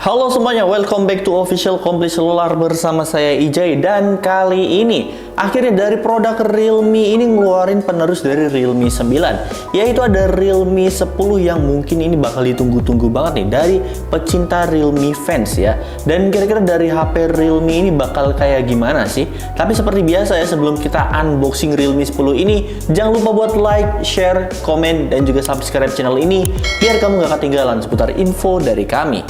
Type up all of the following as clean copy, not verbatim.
Halo semuanya, welcome back to Official Komplit Selular bersama saya Ijay. Dan kali ini akhirnya dari produk Realme ini ngeluarin penerus dari Realme 9, yaitu ada Realme 10 yang mungkin ini bakal ditunggu-tunggu banget nih dari pecinta Realme fans ya. Dan kira-kira dari HP Realme ini bakal kayak gimana sih? Tapi seperti biasa ya, sebelum kita unboxing Realme 10 ini, jangan lupa buat like, share, komen, dan juga subscribe channel ini biar kamu gak ketinggalan seputar info dari kami.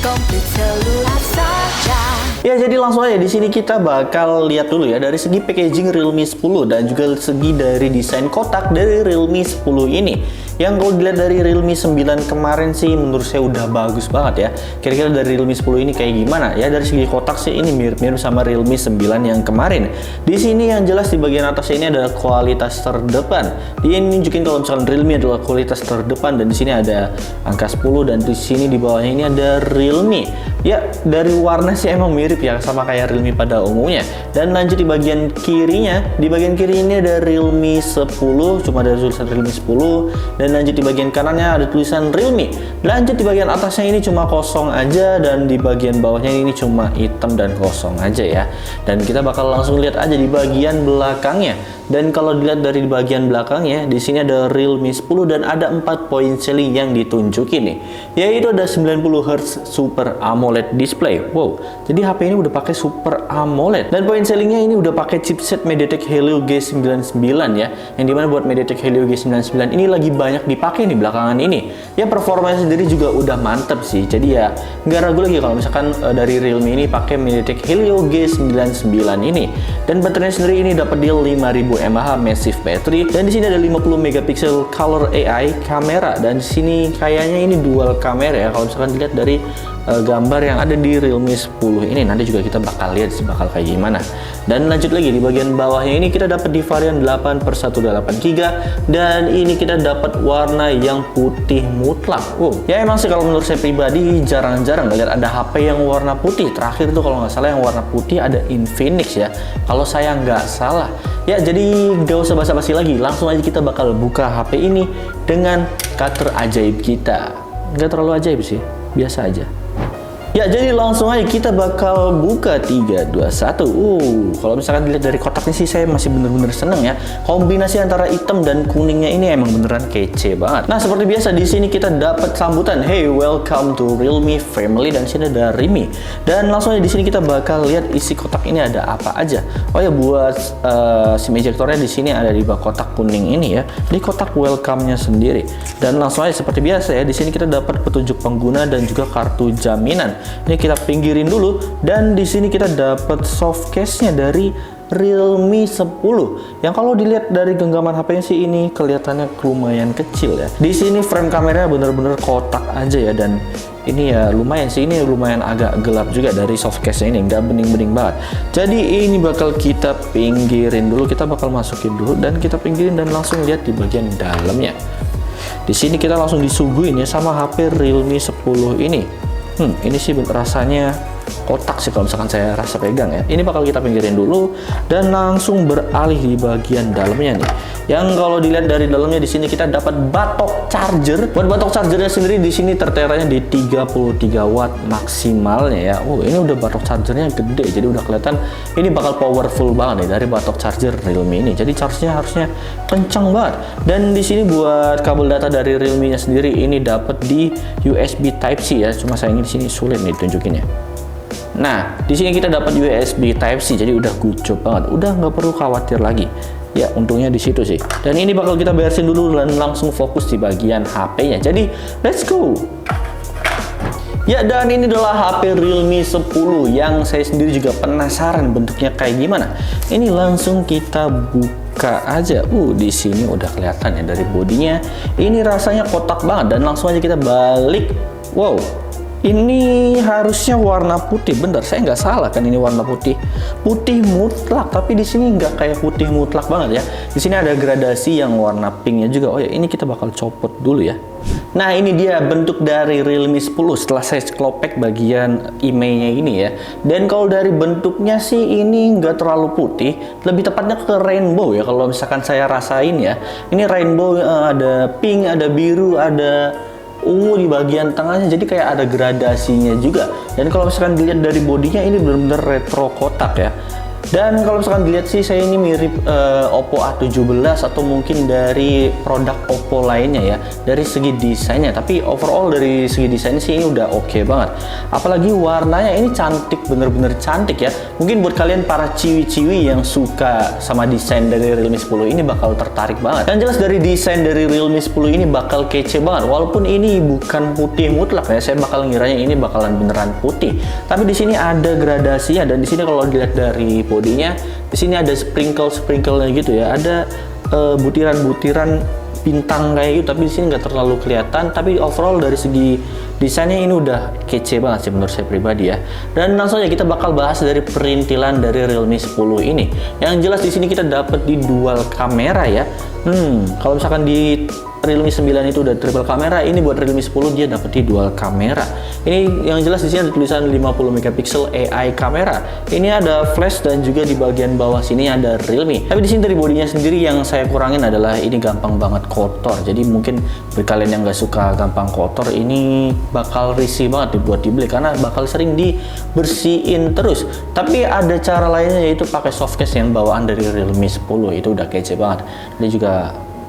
Ya, jadi langsung aja di sini kita bakal lihat dulu ya dari segi packaging Realme 10 dan juga segi dari desain kotak dari Realme 10 ini. Yang kalau dilihat dari Realme 9 kemarin sih menurut saya udah bagus banget ya. Kira-kira dari Realme 10 ini kayak gimana? Ya dari segi kotak sih ini mirip-mirip sama Realme 9 yang kemarin. Di sini yang jelas di bagian atas ini adalah kualitas terdepan. Dia nunjukin kalau misalkan Realme adalah kualitas terdepan, dan di sini ada angka 10, dan di sini di bawahnya ini ada Realme. Ya, dari warna sih emang mirip ya sama kayak Realme pada umumnya. Dan lanjut di bagian kirinya, di bagian kiri ini ada Realme 10, cuma ada tulisan Realme 10. Dan lanjut di bagian kanannya ada tulisan Realme. Lanjut di bagian atasnya ini cuma kosong aja, dan di bagian bawahnya ini cuma hitam dan kosong aja ya. Dan kita bakal langsung lihat aja di bagian belakangnya. Dan kalau dilihat dari bagian belakangnya, di sini ada Realme 10 dan ada 4 point selling yang ditunjukin nih. Yaitu ada 90 Hz Super AMOLED display. Wow, jadi HP ini udah pakai Super AMOLED. Dan point sellingnya ini udah pakai chipset MediaTek Helio G99 ya. Yang dimana buat MediaTek Helio G99 ini lagi banyak dipakai nih belakangan ini. Ya, performanya sendiri juga udah mantep sih. Jadi ya nggak ragu lagi kalau misalkan dari Realme ini pakai MediaTek Helio G99 ini. Dan baterainya sendiri ini dapat di 5000 mAh massive battery, dan di sini ada 50 megapiksel color AI kamera, dan di sini kayaknya ini dual kamera ya kalau misalkan dilihat dari gambar yang ada di Realme 10 ini. Nanti juga kita bakal lihat sih bakal kayak gimana. Dan lanjut lagi di bagian bawahnya ini kita dapat di varian 8/128GB, dan ini kita dapat warna yang putih mutlak. Ya emang sih kalau menurut saya pribadi jarang-jarang ngeliat ada HP yang warna putih. Terakhir tuh kalau nggak salah yang warna putih ada Infinix ya, kalau saya nggak salah. Ya, jadi gak usah basa-basi lagi, langsung aja kita bakal buka HP ini dengan cutter ajaib kita. Nggak terlalu ajaib sih, biasa aja. Ya, jadi langsung aja kita bakal buka 3, 2, 1. Kalau misalkan dilihat dari kotaknya sih saya masih bener-bener seneng ya. Kombinasi antara hitam dan kuningnya ini emang beneran kece banget. Nah, seperti biasa di sini kita dapat sambutan, "Hey, welcome to Realme family," dan sini ada Realme. Dan langsung aja di sini kita bakal lihat isi kotak ini ada apa aja. Oh ya, buat SIM ejectornya di sini ada di bawah kotak kuning ini ya. Di kotak welcome-nya sendiri. Dan langsung aja seperti biasa ya, di sini kita dapat petunjuk pengguna dan juga kartu jaminan. Ini kita pinggirin dulu, dan di sini kita dapat soft case-nya dari Realme 10 yang kalau dilihat dari genggaman HP-nya sih ini kelihatannya lumayan kecil ya. Di sini frame kameranya bener-bener kotak aja ya, dan ini ya lumayan sih, ini lumayan agak gelap juga dari soft case-nya ini, nggak bening-bening banget. Jadi ini bakal kita pinggirin dulu, kita bakal masukin dulu dan kita pinggirin dan langsung lihat di bagian dalamnya. Di sini kita langsung disuguhin ya sama HP Realme 10 ini. Ini sih rasanya kotak sih kalau misalkan saya rasa pegang ya. Ini bakal kita pinggirin dulu dan langsung beralih di bagian dalamnya nih. Yang kalau dilihat dari dalamnya di sini kita dapat batok charger. Buat batok chargernya sendiri di sini terteranya di 33 watt maksimalnya ya. Ini udah batok chargernya gede, jadi udah kelihatan ini bakal powerful banget nih dari batok charger Realme ini. Jadi charge-nya harusnya kencang banget. Dan di sini buat kabel data dari Realme-nya sendiri ini dapat di USB Type-C ya. Cuma sayangnya di sini sulit nih tunjukinnya. Nah, di sini kita dapat USB Type-C, jadi udah gucop banget, udah nggak perlu khawatir lagi. Ya, untungnya di situ sih. Dan ini bakal kita beresin dulu dan langsung fokus di bagian HP-nya. Jadi, let's go. Ya, dan ini adalah HP Realme 10 yang saya sendiri juga penasaran bentuknya kayak gimana. Ini langsung kita buka aja. Di sini udah kelihatan ya dari bodinya. Ini rasanya kotak banget, dan langsung aja kita balik. Wow. Ini harusnya warna putih, bentar, saya nggak salah kan ini warna putih, putih mutlak. Tapi di sini nggak kayak putih mutlak banget ya. Di sini ada gradasi yang warna pinknya juga. Oh ya, ini kita bakal copot dulu ya. Nah, ini dia bentuk dari Realme 10 setelah saya kelopek bagian emailnya ini ya. Dan kalau dari bentuknya sih ini nggak terlalu putih, lebih tepatnya ke rainbow ya. Kalau misalkan saya rasain ya, ini rainbow, ada pink, ada biru, ada ungu di bagian tengahnya, jadi kayak ada gradasinya juga. Dan kalau misalkan dilihat dari bodinya ini benar-benar retro kotak ya. Dan kalau misalkan dilihat sih saya ini mirip Oppo A17 atau mungkin dari produk Oppo lainnya ya dari segi desainnya. Tapi overall dari segi desainnya sih ini udah oke banget. Apalagi warnanya ini cantik, bener-bener cantik ya. Mungkin buat kalian para ciwi-ciwi yang suka sama desain dari Realme 10 ini bakal tertarik banget. Dan jelas dari desain dari Realme 10 ini bakal kece banget. Walaupun ini bukan putih mutlak ya, saya bakal ngiranya ini bakalan beneran putih. Tapi di sini ada gradasinya dan di sini kalau dilihat dari bodinya, di sini ada sprinkle-nya gitu ya, ada butiran-butiran bintang kayak gitu, tapi di sini nggak terlalu kelihatan. Tapi overall dari segi desainnya ini udah kece banget sih menurut saya pribadi ya. Dan langsung aja kita bakal bahas dari perintilan dari Realme 10 ini. Yang jelas di sini kita dapat di dual kamera ya. Kalau misalkan di Realme 9 itu udah triple kamera, ini buat Realme 10 dia dapat di dual kamera. Ini yang jelas di sini ada tulisan 50 megapiksel AI kamera. Ini ada flash dan juga di bagian bawah sini ada Realme. Tapi di sini dari bodinya sendiri yang saya kurangin adalah ini gampang banget kotor. Jadi mungkin bagi kalian yang nggak suka gampang kotor, ini bakal risih banget dibuat dibeli karena bakal sering dibersihin terus. Tapi ada cara lainnya, yaitu pakai softcase yang bawaan dari Realme 10. Itu udah kece banget. Ini juga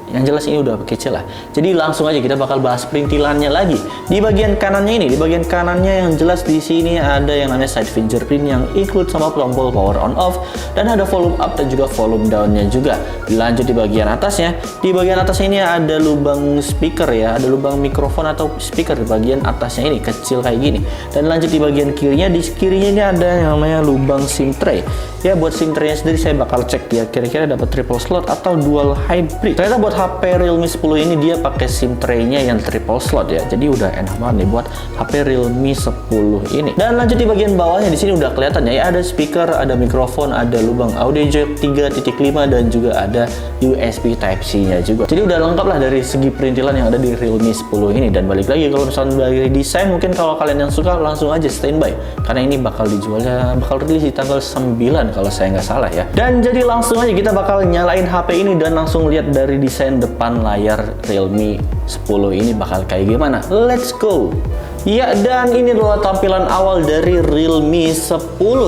yang jelas ini udah kece lah. Jadi langsung aja kita bakal bahas perintilannya lagi. Di bagian kanannya ini, di bagian kanannya yang jelas di sini ada yang namanya side fingerprint yang include sama tombol power on off, dan ada volume up dan juga volume down-nya juga. Dilanjut di bagian atasnya, di bagian atas ini ada lubang speaker ya, ada lubang mikrofon atau speaker di bagian atasnya ini kecil kayak gini. Dan lanjut di bagian kirinya, di kirinya ini ada yang namanya lubang SIM tray. Ya buat SIM tray-nya sendiri saya bakal cek dia kira-kira dapat triple slot atau dual hybrid. Ternyata buat HP Realme 10 ini dia pakai SIM tray-nya yang triple slot ya. Jadi udah enak banget nih buat HP Realme 10 ini. Dan lanjut di bagian bawahnya, di sini udah kelihatan ya, ada speaker, ada mikrofon, ada lubang audio jack 3.5 dan juga ada USB Type-C-nya juga. Jadi udah lengkap lah dari segi perintilan yang ada di Realme 10 ini. Dan balik lagi kalau misalnya dari desain, mungkin kalau kalian yang suka langsung aja standby karena ini bakal dijualnya, bakal rilis di tanggal 9 kalau saya nggak salah ya. Dan jadi langsung aja kita bakal nyalain HP ini dan langsung lihat dari desain depan layar Realme 10 ini bakal kayak gimana. Let's go. Ya, dan ini adalah tampilan awal dari Realme 10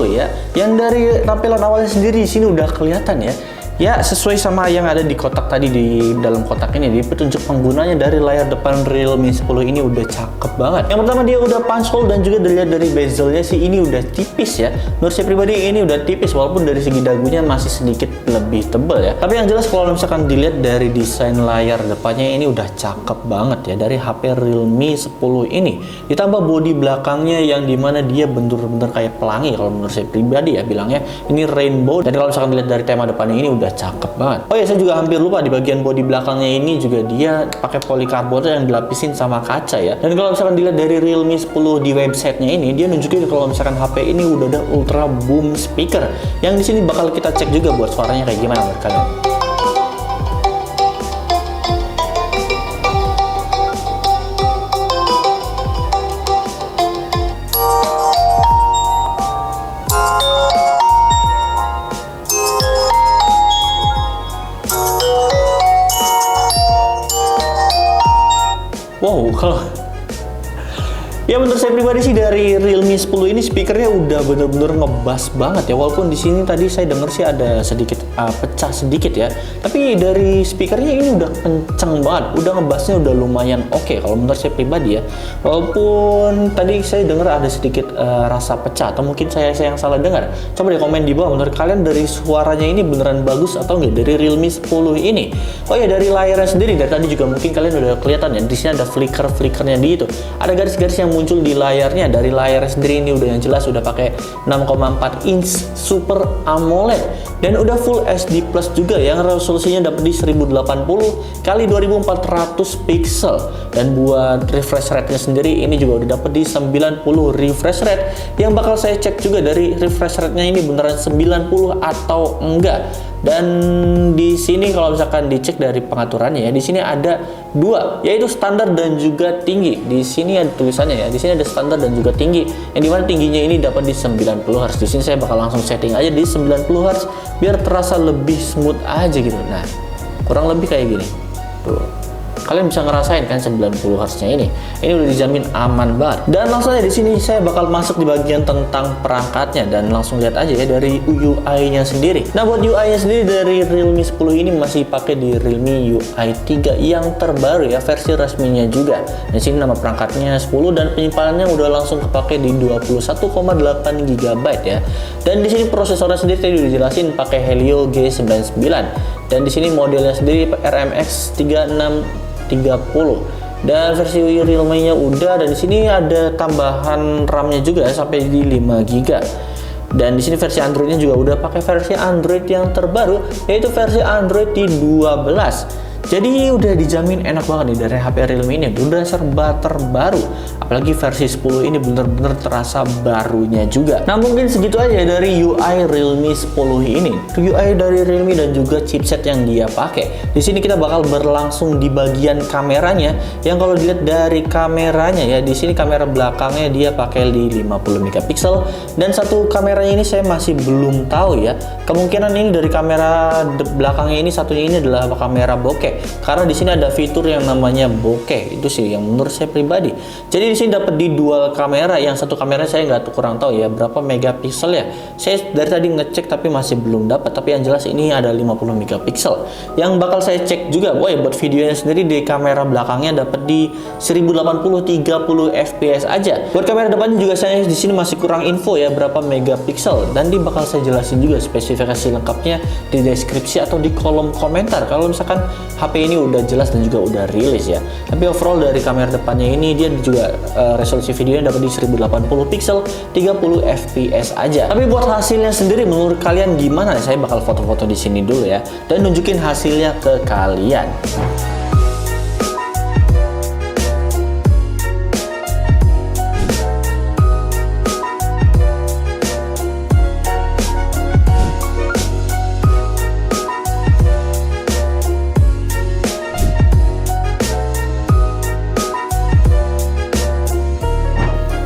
ya. Yang dari tampilan awalnya sendiri di sini udah kelihatan ya. Ya, sesuai sama yang ada di kotak tadi, di dalam kotak ini, di petunjuk penggunanya dari layar depan Realme 10 ini udah cakep banget. Yang pertama dia udah punch hole dan juga dilihat dari bezelnya sih ini udah tipis ya. Menurut saya pribadi ini udah tipis walaupun dari segi dagunya masih sedikit lebih tebal ya. Tapi yang jelas kalau misalkan dilihat dari desain layar depannya ini udah cakep banget ya dari HP Realme 10 ini. Ditambah bodi belakangnya yang dimana dia bener-bener kayak pelangi kalau menurut saya pribadi ya bilangnya. Ini rainbow, dan kalau misalkan dilihat dari tema depannya ini udah cakep banget. Oh ya, saya juga hampir lupa di bagian bodi belakangnya ini juga dia pakai polikarbonat yang dilapisin sama kaca ya. Dan kalau misalkan dilihat dari Realme 10 di websitenya ini, dia nunjukin kalau misalkan HP ini udah ada ultra boom speaker. Yang di sini bakal kita cek juga buat suaranya kayak gimana menurut kalian. Wow, kalau ya menurut saya pribadi sih dari Realme 10 ini speakernya udah bener-bener ngebas banget ya. Walaupun di sini tadi saya denger sih ada sedikit pecah sedikit ya. Tapi dari speakernya ini udah kenceng banget, udah ngebasnya udah lumayan oke kalau menurut saya pribadi ya. Walaupun tadi saya denger ada sedikit rasa pecah atau mungkin saya yang salah dengar. Coba deh komen di bawah menurut kalian dari suaranya ini beneran bagus atau enggak dari Realme 10 ini. Oh ya, dari layarnya sendiri dari tadi juga mungkin kalian udah kelihatan ya. Di sini ada flicker-flickernya di itu. Ada garis-garis yang muncul di layarnya. Dari layar sendiri ini udah yang jelas udah pakai 6,4 inch Super AMOLED dan udah Full HD Plus juga yang resolusinya dapat di 1080 kali 2400 pixel, dan buat refresh rate-nya sendiri ini juga udah dapat di 90 refresh rate yang bakal saya cek juga dari refresh rate-nya ini beneran 90 atau enggak. Dan di sini kalau misalkan dicek dari pengaturannya ya, di sini ada dua, yaitu standar dan juga tinggi. Di sini ada tulisannya ya, di sini ada standar dan juga tinggi. Yang dimana tingginya ini dapat di 90 Hz. Di sini saya bakal langsung setting aja di 90 Hz biar terasa lebih smooth aja gitu. Nah, kurang lebih kayak gini. Tuh. kalian bisa ngerasain kan 90 Hz-nya ini udah dijamin aman banget. Dan langsung aja di sini saya bakal masuk di bagian tentang perangkatnya dan langsung lihat aja ya dari UI-nya sendiri. Nah, buat UI-nya sendiri dari Realme 10 ini masih pakai di Realme UI 3 yang terbaru ya, versi resminya juga. Di sini nama perangkatnya 10 dan penyimpanannya udah langsung kepake di 21,8 GB ya. Dan di sini prosesornya sendiri tadi udah jelasin pakai Helio G99 dan di sini modelnya sendiri RMX 3630. Dan versi Realme-nya udah, dan di sini ada tambahan RAM-nya juga sampai di 5 GB. Dan di sini versi Android-nya juga udah pakai versi Android yang terbaru, yaitu versi Android di 12. Jadi udah dijamin enak banget nih dari HP Realme ini, udah serba terbaru. Apalagi versi 10 ini bener-bener terasa barunya juga. Nah, mungkin segitu aja dari UI Realme 10 ini. UI dari Realme dan juga chipset yang dia pakai. Di sini kita bakal berlangsung di bagian kameranya. Yang kalau dilihat dari kameranya ya, di sini kamera belakangnya dia pakai di 50 megapiksel dan satu kameranya ini saya masih belum tahu ya. Kemungkinan ini dari kamera belakangnya ini, satunya ini adalah kamera bokeh. Karena di sini ada fitur yang namanya bokeh, itu sih yang menurut saya pribadi. Jadi di sini dapat di dual kamera, yang satu kamera saya nggak kurang tahu ya berapa megapiksel ya. Saya dari tadi ngecek tapi masih belum dapat. Tapi yang jelas ini ada 50 megapiksel. Yang bakal saya cek juga, boy, buat videonya sendiri di kamera belakangnya dapat di 1080 30 fps aja. Buat kamera depannya juga saya di sini masih kurang info ya berapa megapiksel, dan di bakal saya jelasin juga spesifikasi lengkapnya di deskripsi atau di kolom komentar kalau misalkan HP ini udah jelas dan juga udah rilis ya. Tapi overall dari kamera depannya ini dia juga resolusi videonya dapat di 1080 pixel 30 fps aja. Tapi buat hasilnya sendiri menurut kalian gimana? Saya bakal foto-foto di sini dulu ya dan nunjukin hasilnya ke kalian.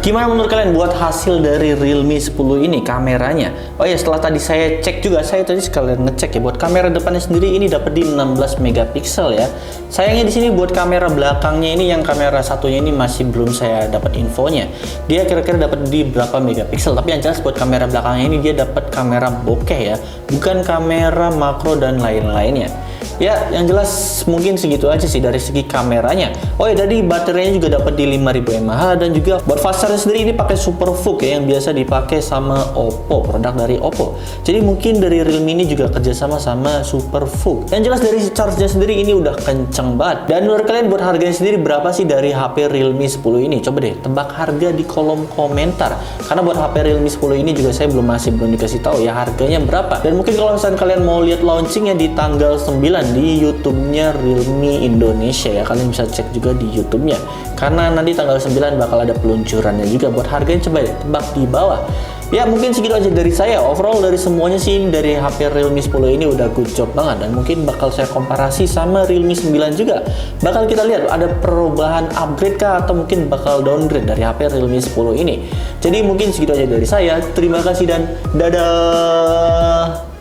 Gimana menurut kalian buat hasil dari Realme 10 ini kameranya? Oh ya, setelah tadi saya cek juga, saya tadi sekalian ngecek ya buat kamera depannya sendiri ini dapat di 16 megapiksel ya. Sayangnya di sini buat kamera belakangnya ini, yang kamera satunya ini masih belum saya dapat infonya. Dia kira-kira dapat di berapa megapiksel, tapi yang jelas buat kamera belakangnya ini dia dapat kamera bokeh ya, bukan kamera makro dan lain-lainnya. Ya, yang jelas mungkin segitu aja sih dari segi kameranya. Oh ya, dari baterainya juga dapat di 5000 mAh, dan juga buat fast charge sendiri ini pakai SuperVOOC ya, yang biasa dipakai sama Oppo, produk dari Oppo. Jadi mungkin dari Realme ini juga kerjasama sama SuperVOOC. Yang jelas dari charge-nya sendiri ini udah kenceng banget. Dan menurut kalian buat harganya sendiri berapa sih dari HP Realme 10 ini? Coba deh tebak harga di kolom komentar. Karena buat HP Realme 10 ini juga saya belum dikasih tahu ya harganya berapa. Dan mungkin kalau misalnya kalian mau lihat launchingnya di tanggal 9 di YouTube-nya Realme Indonesia ya, kalian bisa cek juga di YouTube-nya. Karena nanti tanggal 9 bakal ada peluncurannya juga. Buat harganya coba deh tebak di bawah. Ya, mungkin segitu aja dari saya. Overall dari semuanya sih dari HP Realme 10 ini udah good job banget, dan mungkin bakal saya komparasi sama Realme 9 juga. Bakal kita lihat ada perubahan upgrade kah atau mungkin bakal downgrade dari HP Realme 10 ini. Jadi mungkin segitu aja dari saya. Terima kasih dan dadah.